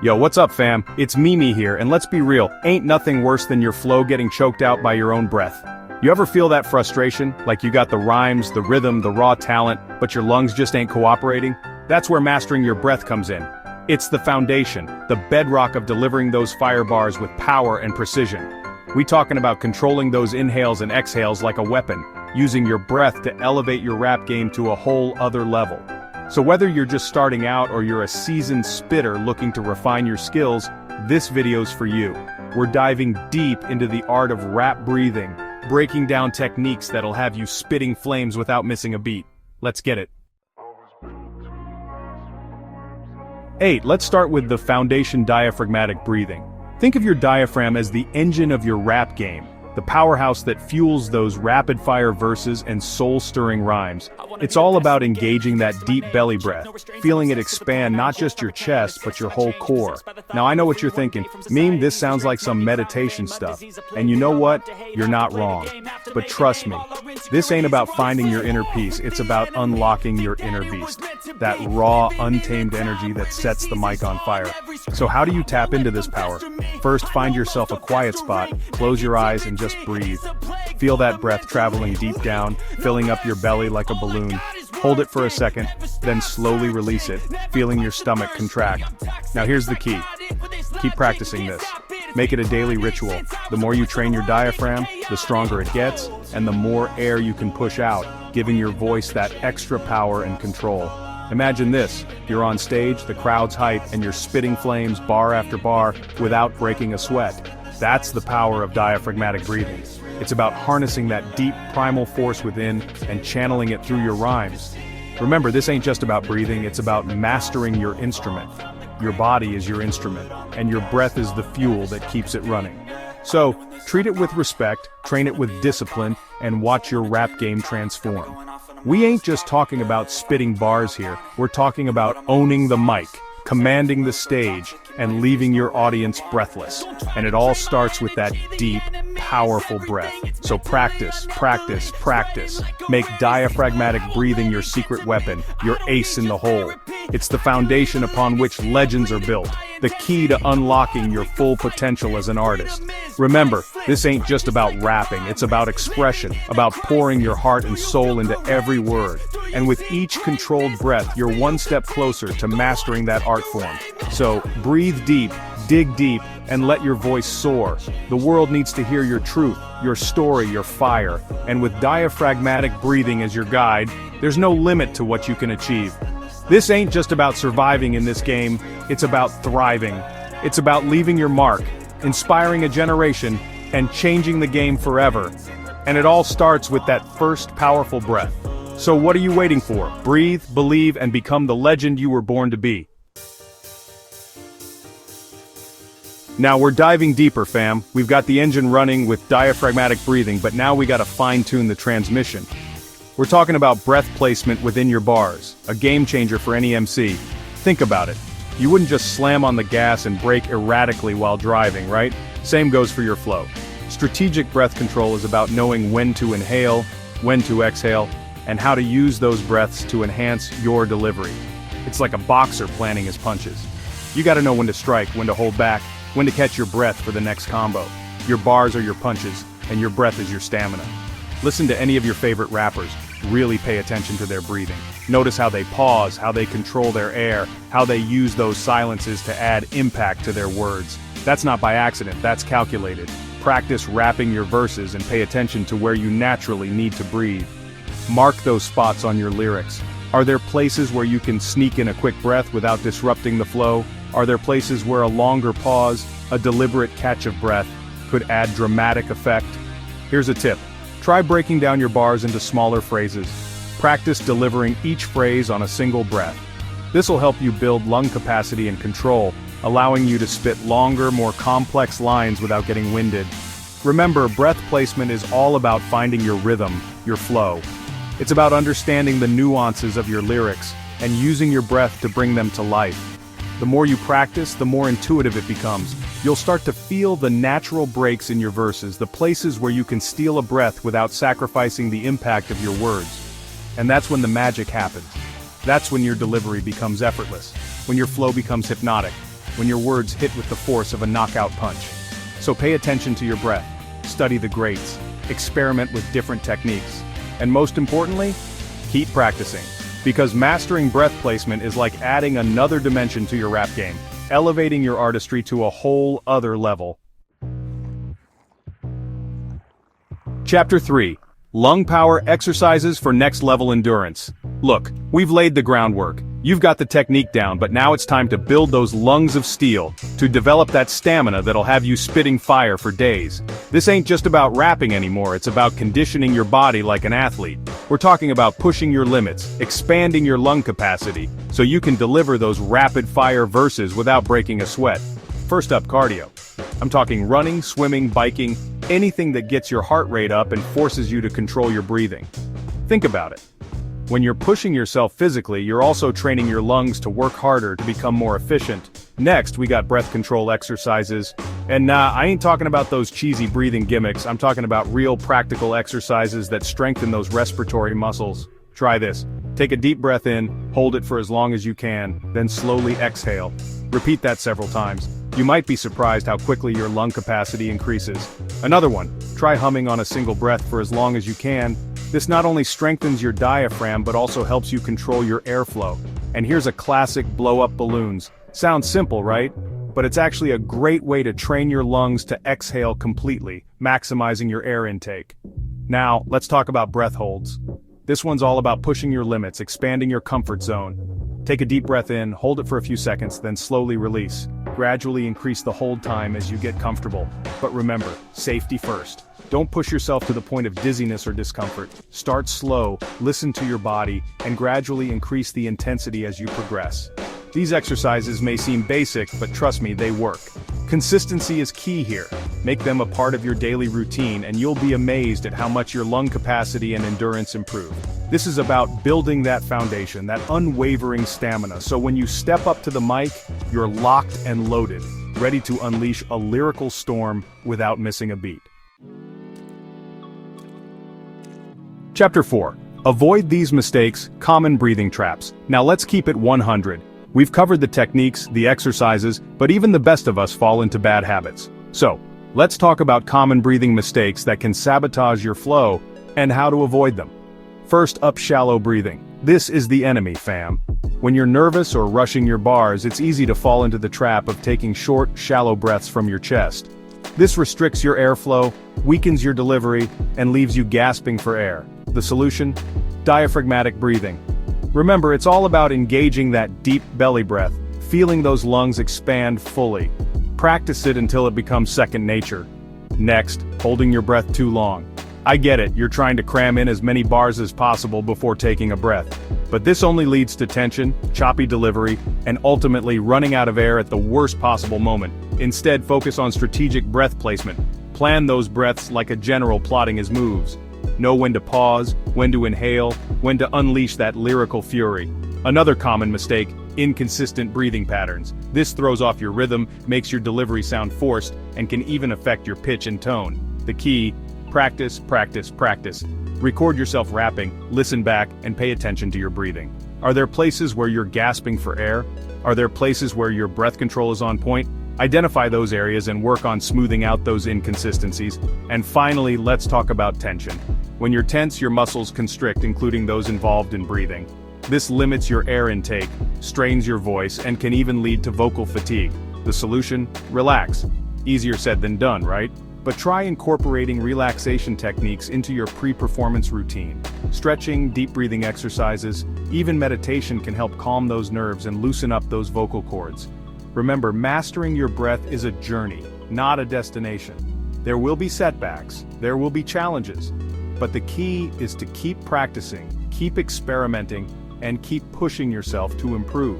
Yo, what's up fam? It's Mimi here, and let's be real, ain't nothing worse than your flow getting choked out by your own breath. You ever feel that frustration? Like you got the rhymes, the rhythm, the raw talent, but your lungs just ain't cooperating? That's where mastering your breath comes in. It's the foundation, the bedrock of delivering those fire bars with power and precision. We talking about controlling those inhales and exhales like a weapon, using your breath to elevate your rap game to a whole other level. So whether you're just starting out or you're a seasoned spitter looking to refine your skills, this video's for you. We're diving deep into the art of rap breathing, breaking down techniques that'll have you spitting flames without missing a beat. Let's get it. 8. Let's start with the foundation diaphragmatic breathing. Think of your diaphragm as the engine of your rap game, the powerhouse that fuels those rapid-fire verses and soul-stirring rhymes. It's all about engaging that deep belly breath, feeling it expand not just your chest but your whole core. Now I know what you're thinking, Meme, this sounds like some meditation stuff. And you know what? You're not wrong. But trust me, this ain't about finding your inner peace, it's about unlocking your inner beast. That raw, untamed energy that sets the mic on fire. So how do you tap into this power? First, find yourself a quiet spot, close your eyes and just breathe. Feel that breath traveling deep down, filling up your belly like a balloon. Hold it for a second, then slowly release it, feeling your stomach contract. Now here's the key. Keep practicing this. Make it a daily ritual. The more you train your diaphragm, the stronger it gets, and the more air you can push out, giving your voice that extra power and control. Imagine this, you're on stage, the crowd's hype, and you're spitting flames bar after bar without breaking a sweat. That's the power of diaphragmatic breathing. It's about harnessing that deep primal force within and channeling it through your rhymes. Remember, this ain't just about breathing, it's about mastering your instrument. Your body is your instrument, and your breath is the fuel that keeps it running. So, treat it with respect, train it with discipline, and watch your rap game transform. We ain't just talking about spitting bars here, we're talking about owning the mic, commanding the stage, and leaving your audience breathless. And it all starts with that deep, powerful breath. So practice, practice, practice. Make diaphragmatic breathing your secret weapon, your ace in the hole. It's the foundation upon which legends are built, the key to unlocking your full potential as an artist. Remember, this ain't just about rapping, it's about expression, about pouring your heart and soul into every word. And with each controlled breath, you're one step closer to mastering that art form. So, breathe deep, dig deep, and let your voice soar. The world needs to hear your truth, your story, your fire. And with diaphragmatic breathing as your guide, there's no limit to what you can achieve. This ain't just about surviving in this game, it's about thriving. It's about leaving your mark, inspiring a generation, and changing the game forever. And it all starts with that first powerful breath. So what are you waiting for? Breathe, believe, and become the legend you were born to be. Now we're diving deeper, fam. We've got the engine running with diaphragmatic breathing, but now we gotta fine-tune the transmission. We're talking about breath placement within your bars, a game changer for any MC. Think about it. You wouldn't just slam on the gas and brake erratically while driving, right? Same goes for your flow. Strategic breath control is about knowing when to inhale, when to exhale, and how to use those breaths to enhance your delivery. It's like a boxer planning his punches. You gotta know when to strike, when to hold back, when to catch your breath for the next combo. Your bars are your punches, and your breath is your stamina. Listen to any of your favorite rappers. Really pay attention to their breathing. Notice how they pause, how they control their air, how they use those silences to add impact to their words. That's not by accident, that's calculated. Practice rapping your verses and pay attention to where you naturally need to breathe. Mark those spots on your lyrics. Are there places where you can sneak in a quick breath without disrupting the flow? Are there places where a longer pause, a deliberate catch of breath, could add dramatic effect? Here's a tip. Try breaking down your bars into smaller phrases. Practice delivering each phrase on a single breath. This will help you build lung capacity and control, allowing you to spit longer, more complex lines without getting winded. Remember, breath placement is all about finding your rhythm, your flow. It's about understanding the nuances of your lyrics and using your breath to bring them to life. The more you practice, the more intuitive it becomes. You'll start to feel the natural breaks in your verses, the places where you can steal a breath without sacrificing the impact of your words. And that's when the magic happens. That's when your delivery becomes effortless, when your flow becomes hypnotic. when your words hit with the force of a knockout punch. So pay attention to your breath, study the greats, experiment with different techniques, and most importantly, keep practicing. Because mastering breath placement is like adding another dimension to your rap game, elevating your artistry to a whole other level. Chapter 3. Lung Power Exercises for Next Level Endurance. Look, we've laid the groundwork. You've got the technique down, but now it's time to build those lungs of steel, to develop that stamina that'll have you spitting fire for days. This ain't just about rapping anymore, it's about conditioning your body like an athlete. We're talking about pushing your limits, expanding your lung capacity, so you can deliver those rapid-fire verses without breaking a sweat. First up, cardio. I'm talking running, swimming, biking, anything that gets your heart rate up and forces you to control your breathing. Think about it. When you're pushing yourself physically, you're also training your lungs to work harder to become more efficient. Next, we got breath control exercises. And nah, I ain't talking about those cheesy breathing gimmicks, I'm talking about real practical exercises that strengthen those respiratory muscles. Try this. Take a deep breath in, hold it for as long as you can, then slowly exhale. Repeat that several times. You might be surprised how quickly your lung capacity increases. Another one, try humming on a single breath for as long as you can. This not only strengthens your diaphragm but also helps you control your airflow. And here's a classic blow-up balloons. Sounds simple, right? But it's actually a great way to train your lungs to exhale completely, maximizing your air intake. Now, let's talk about breath holds. This one's all about pushing your limits, expanding your comfort zone. Take a deep breath in, hold it for a few seconds, then slowly release. Gradually increase the hold time as you get comfortable. But remember, safety first. Don't push yourself to the point of dizziness or discomfort. Start slow, listen to your body, and gradually increase the intensity as you progress. These exercises may seem basic, but trust me, they work. Consistency is key here. Make them a part of your daily routine and you'll be amazed at how much your lung capacity and endurance improve. This is about building that foundation, that unwavering stamina, so when you step up to the mic, you're locked and loaded, ready to unleash a lyrical storm without missing a beat. Chapter 4. Avoid these mistakes, common breathing traps. Now let's keep it 100. We've covered the techniques, the exercises, but even the best of us fall into bad habits. So, let's talk about common breathing mistakes that can sabotage your flow, and how to avoid them. First up, shallow breathing. This is the enemy, fam. When you're nervous or rushing your bars, it's easy to fall into the trap of taking short, shallow breaths from your chest. This restricts your airflow, weakens your delivery, and leaves you gasping for air. The solution? Diaphragmatic breathing. Remember, it's all about engaging that deep belly breath, feeling those lungs expand fully. Practice it until it becomes second nature. Next, holding your breath too long. I get it, you're trying to cram in as many bars as possible before taking a breath. But this only leads to tension, choppy delivery, and ultimately running out of air at the worst possible moment. Instead, focus on strategic breath placement. Plan those breaths like a general plotting his moves. Know when to pause, when to inhale, when to unleash that lyrical fury. Another common mistake, inconsistent breathing patterns. This throws off your rhythm, makes your delivery sound forced, and can even affect your pitch and tone. The key, practice, practice, practice. Record yourself rapping, listen back, and pay attention to your breathing. Are there places where you're gasping for air? Are there places where your breath control is on point? Identify those areas and work on smoothing out those inconsistencies. And finally, let's talk about tension. When you're tense, your muscles constrict, including those involved in breathing. This limits your air intake, strains your voice, and can even lead to vocal fatigue. The solution? Relax. Easier said than done, right? But try incorporating relaxation techniques into your pre-performance routine. Stretching, deep breathing exercises, even meditation can help calm those nerves and loosen up those vocal cords. Remember, mastering your breath is a journey, not a destination. There will be setbacks, there will be challenges, but the key is to keep practicing, keep experimenting, and keep pushing yourself to improve.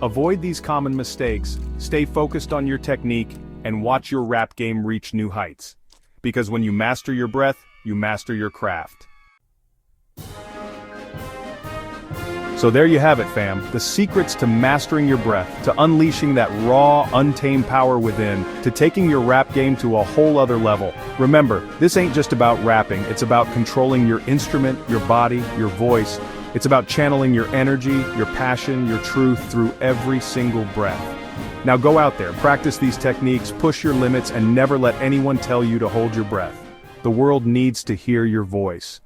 Avoid these common mistakes, stay focused on your technique, and watch your rap game reach new heights. Because when you master your breath, you master your craft. So there you have it, fam. The secrets to mastering your breath, to unleashing that raw, untamed power within, to taking your rap game to a whole other level. Remember, this ain't just about rapping, it's about controlling your instrument, your body, your voice. It's about channeling your energy, your passion, your truth through every single breath. Now go out there, practice these techniques, push your limits, and never let anyone tell you to hold your breath. The world needs to hear your voice.